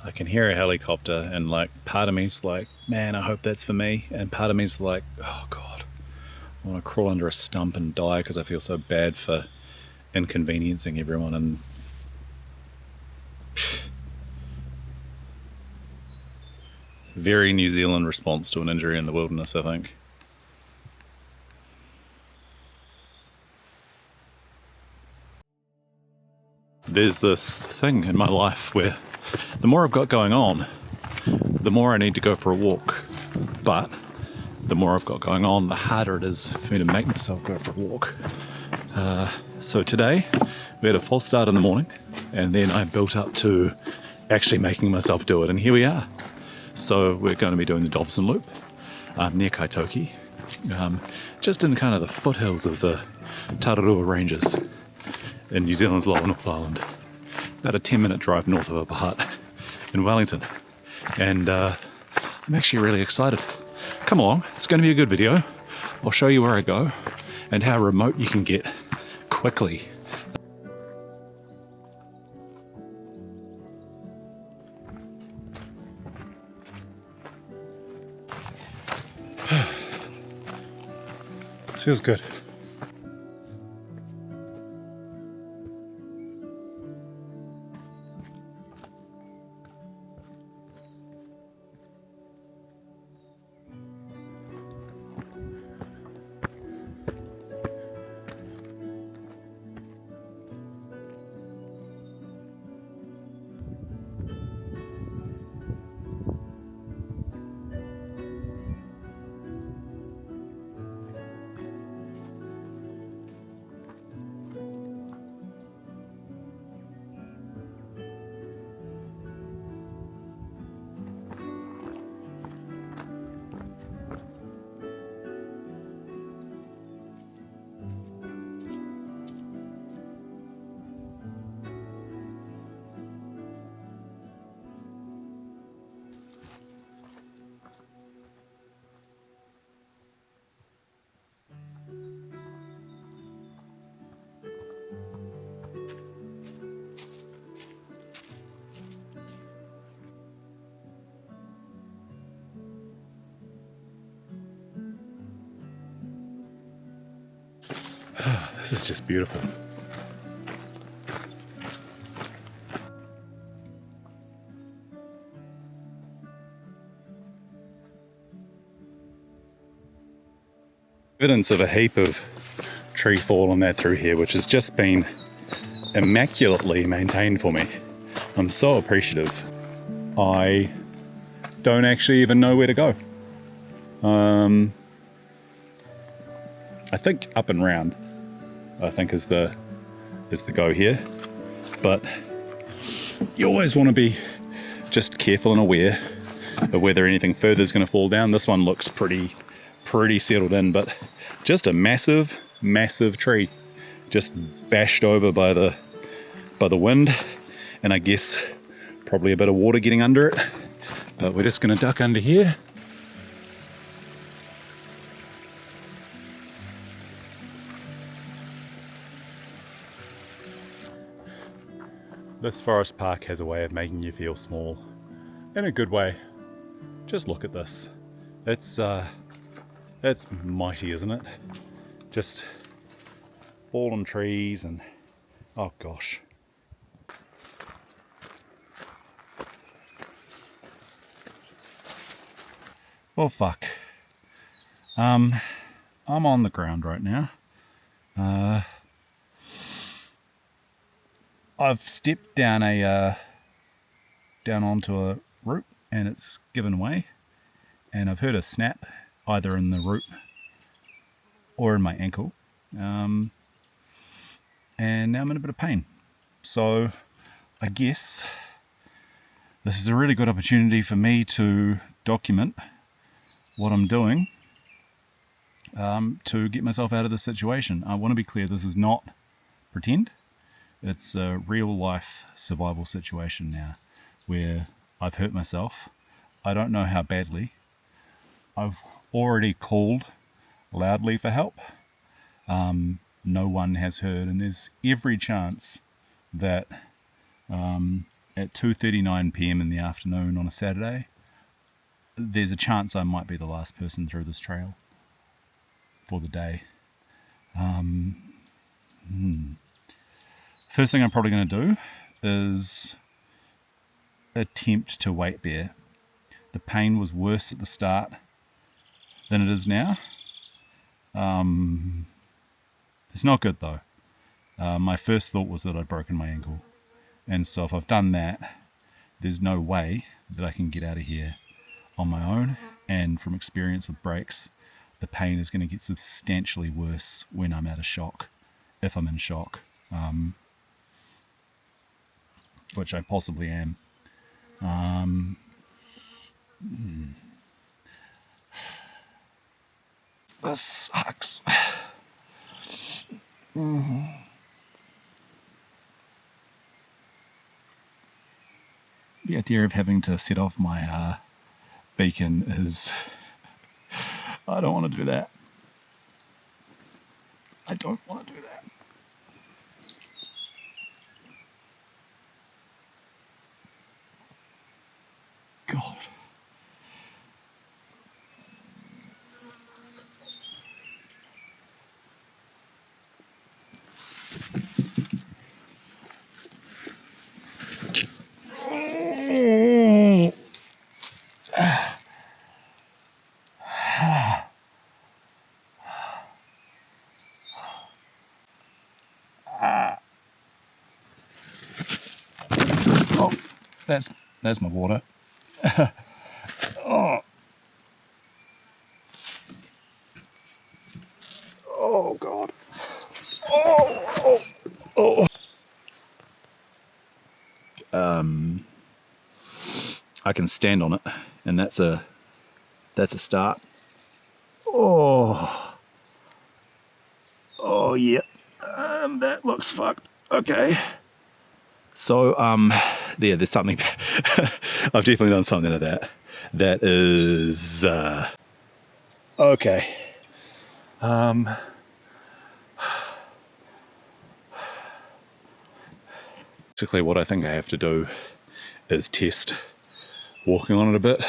I can hear a helicopter, and like part of me's like, man, I hope that's for me, and part of me's like, oh god, I want to crawl under a stump and die because I feel so bad for inconveniencing everyone. And very New Zealand response to an injury in the wilderness, I think. There's this thing in my life where the more I've got going on, the more I need to go for a walk. But the more I've got going on, the harder it is for me to make myself go for a walk. So today, we had a false start in the morning, and then I built up to actually making myself do it, and here we are. So we're going to be doing the Dobson Loop near Kaitoki, just in kind of the foothills of the Tararua Ranges in New Zealand's lower North Island. About a 10-minute drive north of Upper Hutt in Wellington. And I'm actually really excited. Come along, it's going to be a good video. I'll show you where I go and how remote you can get quickly. This feels good. This is just beautiful. Evidence of a heap of tree fall and that through here, which has just been immaculately maintained for me. I'm so appreciative. I don't actually even know where to go. I think up and round, I think is the go here, but you always want to be just careful and aware of whether anything further is going to fall down. This one looks pretty settled in, but just a massive tree just bashed over by the wind, and I guess probably a bit of water getting under it, but we're just going to duck under here. This forest park has a way of making you feel small, in a good way. Just look at this. It's mighty, isn't it? Just fallen trees and, oh gosh. Well, fuck. I'm on the ground right now. I've stepped down onto a root and it's given way, and I've heard a snap either in the root or in my ankle, and now I'm in a bit of pain. So I guess this is a really good opportunity for me to document what I'm doing to get myself out of this situation. I want to be clear, this is not pretend. It's a real life survival situation now where I've hurt myself. I don't know how badly. I've already called loudly for help. No one has heard, and there's every chance that at 2:39 p.m. in the afternoon on a Saturday. There's a chance I might be the last person through this trail for the day. First thing I'm probably going to do is attempt to weight bear. The pain was worse at the start than it is now. It's not good though. My first thought was that I'd broken my ankle, and so if I've done that, there's no way that I can get out of here on my own, and from experience with breaks, the pain is going to get substantially worse when I'm out of shock, if I'm in shock, which I possibly am. This sucks. The idea of having to set off my beacon is... I don't want to do that. I don't want to do that. God. Oh, that's my water. Oh God. I can stand on it, and that's a start. Oh yeah. That looks fucked. Okay. So there's something. I've definitely done something to that. That is okay. Basically, what I think I have to do is test walking on it a bit.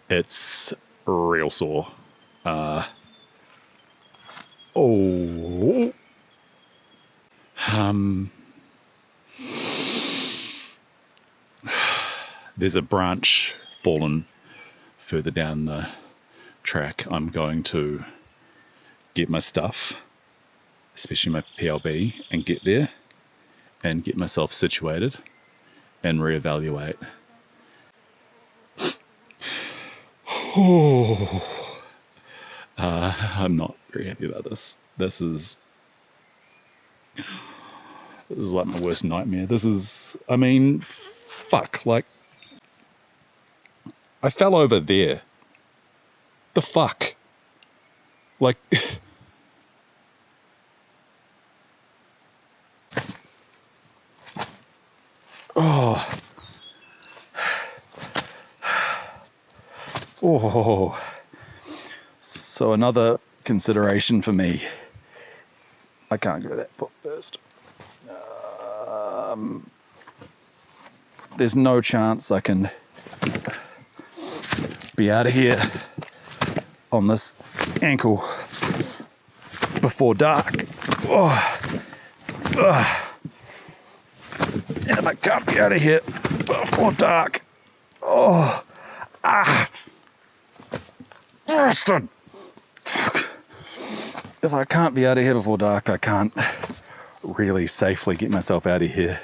It's real sore. There's a branch fallen further down the track. I'm going to get my stuff, especially my PLB, and get there and get myself situated and reevaluate. I'm not very happy about this. This is like my worst nightmare. Fuck, like, I fell over there. The fuck? Like, So another consideration for me. I can't go that foot first. There's no chance I can be out of here on this ankle before dark. And if I can't be out of here before dark, bastard! Fuck. If I can't be out of here before dark, I can't really safely get myself out of here.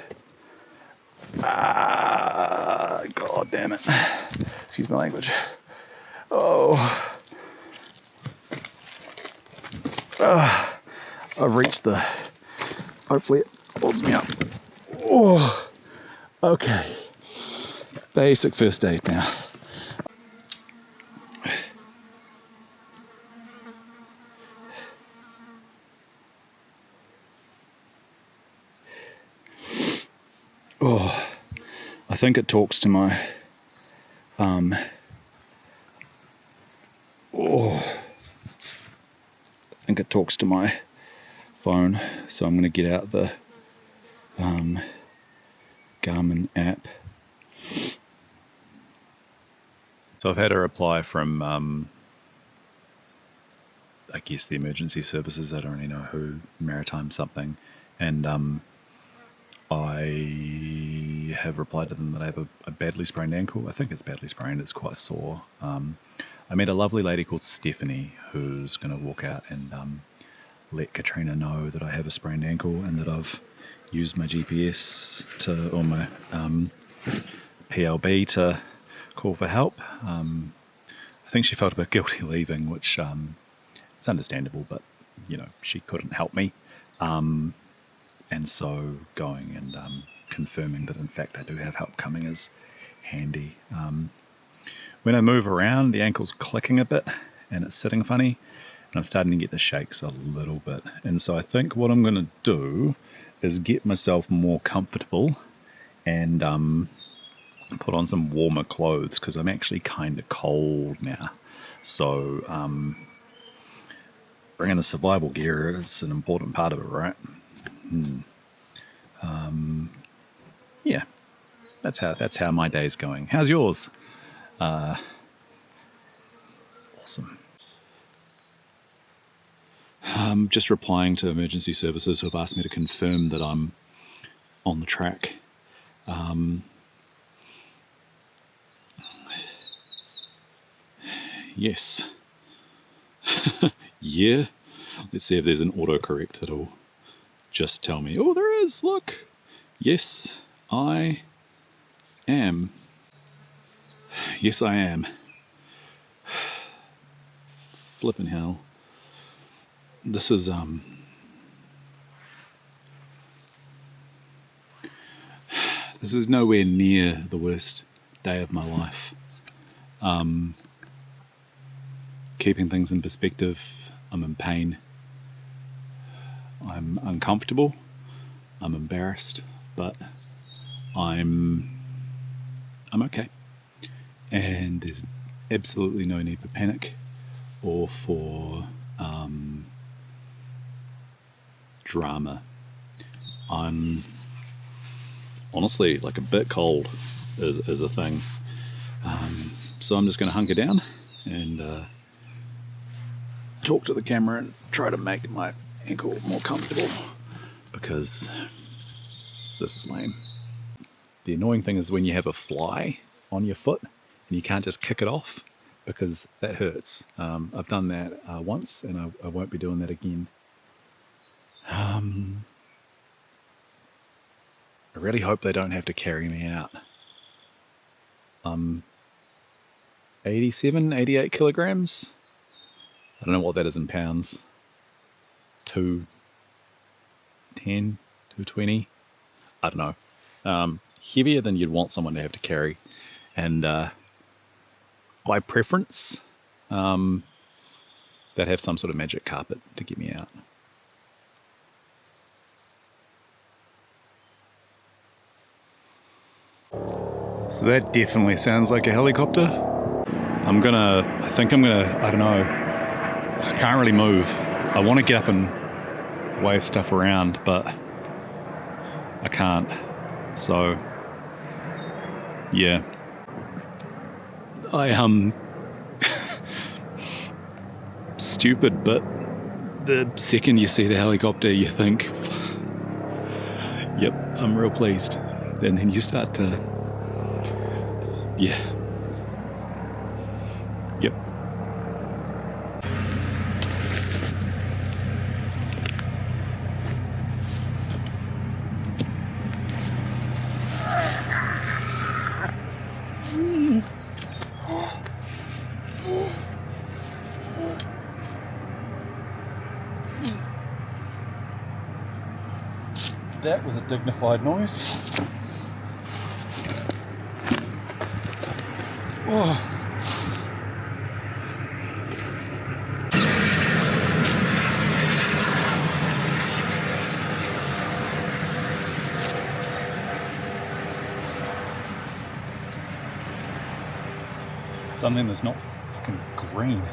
God damn it. Excuse my language. I've reached the... Hopefully it holds me up. Okay. Basic first aid now. I think it talks to my I think it talks to my phone, so I'm going to get out the Garmin app. So I've had a reply from, I guess, the emergency services. I don't really know who, Maritime something. And I have replied to them that I have a badly sprained ankle. I think it's badly sprained. It's quite sore. I met a lovely lady called Stephanie who's going to walk out and let Katrina know that I have a sprained ankle and that I've used my GPS or my PLB to call for help. I think she felt a bit guilty leaving, which it's understandable, but she couldn't help me. And so going and confirming that in fact I do have help coming is handy. When I move around, the ankle's clicking a bit and it's sitting funny, and I'm starting to get the shakes a little bit. And so I think what I'm going to do is get myself more comfortable and put on some warmer clothes, because I'm actually kind of cold now. So bringing the survival gear is an important part of it, right? Yeah, that's how my day's going. How's yours? Awesome. Just replying to emergency services who have asked me to confirm that I'm on the track. Yes. Yeah. Let's see if there's an autocorrect that'll just tell me. Oh, there is. Look. Yes, I am. Yes, I am. Flippin' hell. This is nowhere near the worst day of my life. Keeping things in perspective, I'm in pain. I'm uncomfortable. I'm embarrassed, but I'm okay. And there's absolutely no need for panic or for drama. I'm honestly like a bit cold is a thing. So I'm just going to hunker down and talk to the camera and try to make my ankle more comfortable, because this is lame. The annoying thing is when you have a fly on your foot and you can't just kick it off, because that hurts. I've done that once, and I won't be doing that again. I really hope they don't have to carry me out. 87, 88 kilograms. I don't know what that is in pounds. 210, 220. I don't know. Heavier than you'd want someone to have to carry. And by preference, they'd have some sort of magic carpet to get me out. So that definitely sounds like a helicopter. I don't know. I can't really move. I want to get up and wave stuff around, but I can't. So, yeah. Stupid, but the second you see the helicopter, you think, yep, I'm real pleased. And then you start to, yeah. Yep. That was a dignified noise. Oh. Something that's not fucking green.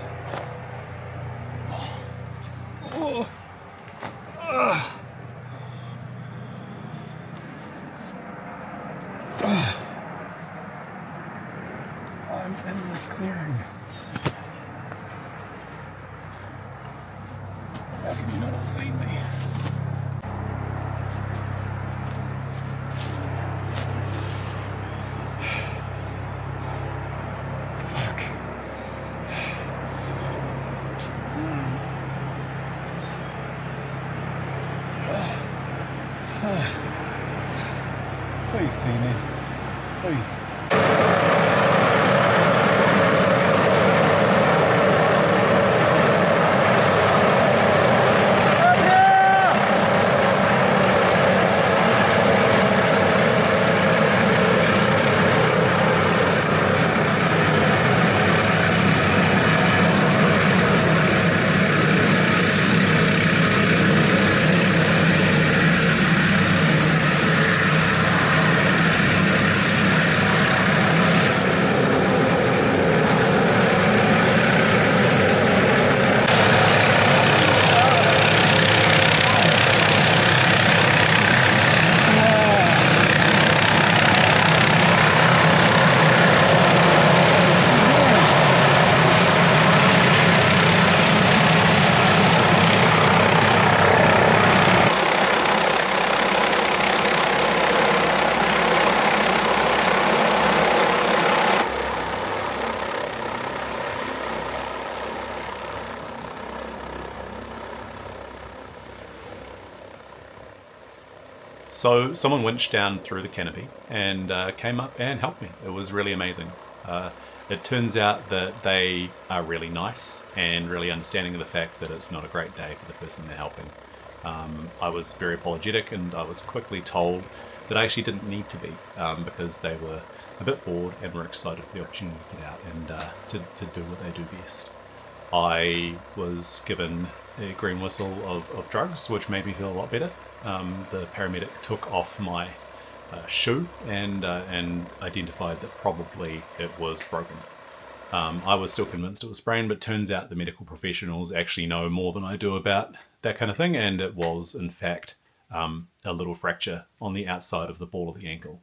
Oh. Oh. in this clearing. How can you not have seen me? Fuck. Please see me. Please. So someone winched down through the canopy and came up and helped me. It was really amazing. It turns out that they are really nice and really understanding of the fact that it's not a great day for the person they're helping. I was very apologetic and I was quickly told that I actually didn't need to be because they were a bit bored and were excited for the opportunity to get out and to do what they do best. I was given a green whistle of drugs, which made me feel a lot better. The paramedic took off my shoe and identified that probably it was broken. I was still convinced it was sprained, but turns out the medical professionals actually know more than I do about that kind of thing, and it was, in fact, a little fracture on the outside of the ball of the ankle.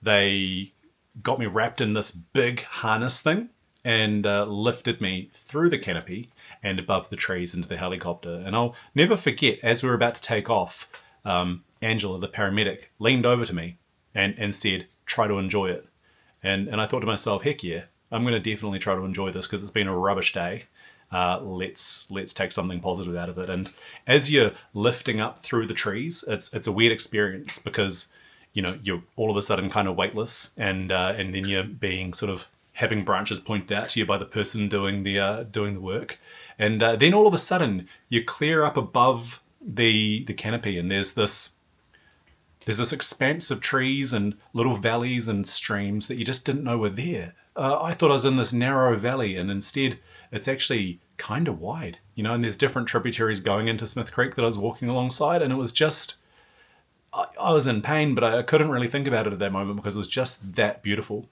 They got me wrapped in this big harness thing and lifted me through the canopy and above the trees into the helicopter. And I'll never forget, as we were about to take off, Angela, the paramedic, leaned over to me and said, "Try to enjoy it." And I thought to myself, heck yeah, I'm going to definitely try to enjoy this because it's been a rubbish day. Let's take something positive out of it. And as you're lifting up through the trees, it's a weird experience because, you know, you're all of a sudden kind of weightless and then you're being sort of having branches pointed out to you by the person doing the work. And then all of a sudden you clear up above the canopy and there's this expanse of trees and little valleys and streams that you just didn't know were there. I thought I was in this narrow valley and instead it's actually kind of wide, you know, and there's different tributaries going into Smith Creek that I was walking alongside, and it was just, I was in pain, but I couldn't really think about it at that moment because it was just that beautiful.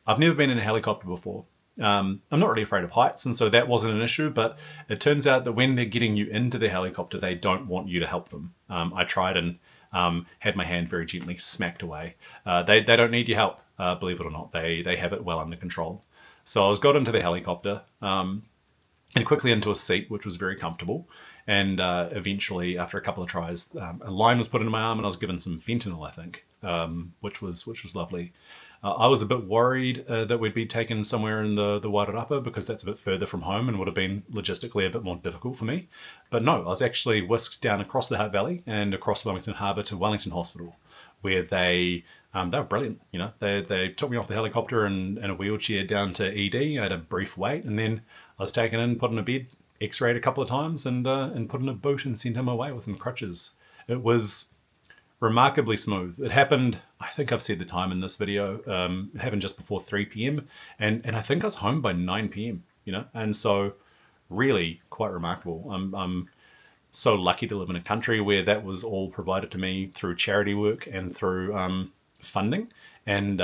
I've never been in a helicopter before. I'm not really afraid of heights, and so that wasn't an issue, but it turns out that when they're getting you into the helicopter, they don't want you to help them. I tried and had my hand very gently smacked away. They don't need your help, believe it or not. They have it well under control. So I was got into the helicopter and quickly into a seat, which was very comfortable. And eventually, after a couple of tries, a line was put into my arm and I was given some fentanyl, I think, which was lovely. I was a bit worried that we'd be taken somewhere in the Wairarapa because that's a bit further from home and would have been logistically a bit more difficult for me. But no, I was actually whisked down across the Hutt Valley and across Wellington Harbour to Wellington Hospital, where they were brilliant. You know, they took me off the helicopter in a wheelchair down to ED. I had a brief wait, and then I was taken in, put in a bed, X-rayed a couple of times, and put in a boot and sent him away with some crutches. It was remarkably smooth. It happened, I think I've said the time in this video, it happened just before 3 p.m. And I think I was home by 9 p.m, you know, and so really quite remarkable. I'm so lucky to live in a country where that was all provided to me through charity work and through funding. And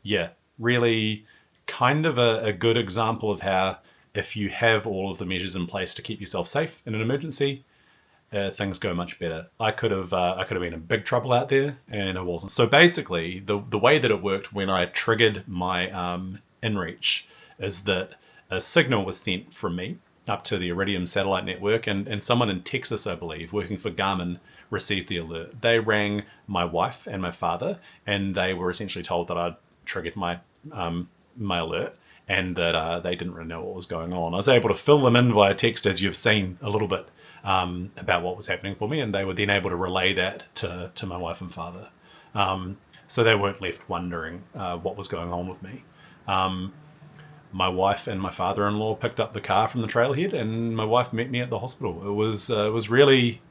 yeah, really kind of a good example of how if you have all of the measures in place to keep yourself safe in an emergency, things go much better. I could have been in big trouble out there, and I wasn't. So basically, the way that it worked when I triggered my inReach is that a signal was sent from me up to the Iridium satellite network, and someone in Texas, I believe, working for Garmin, received the alert. They rang my wife and my father, and they were essentially told that I'd triggered my alert, and that they didn't really know what was going on. I was able to fill them in via text, as you've seen a little bit, about what was happening for me, and they were then able to relay that to my wife and father. So they weren't left wondering what was going on with me. My wife and my father-in-law picked up the car from the trailhead, and my wife met me at the hospital. It was really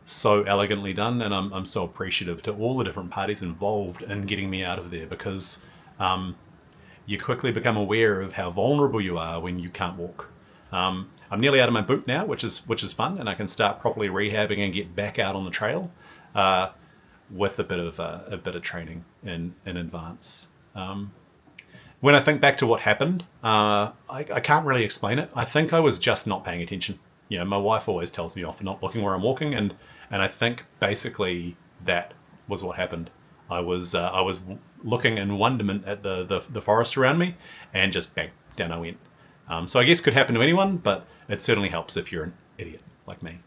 so elegantly done, and I'm so appreciative to all the different parties involved in getting me out of there, because you quickly become aware of how vulnerable you are when you can't walk. I'm nearly out of my boot now, which is fun, and I can start properly rehabbing and get back out on the trail with a bit of training in advance. When I think back to what happened, I can't really explain it. I think I was just not paying attention. You know, my wife always tells me off for not looking where I'm walking, and I think basically that was what happened. I was looking in wonderment at the forest around me, and just bang, down I went. So I guess it could happen to anyone, but it certainly helps if you're an idiot like me.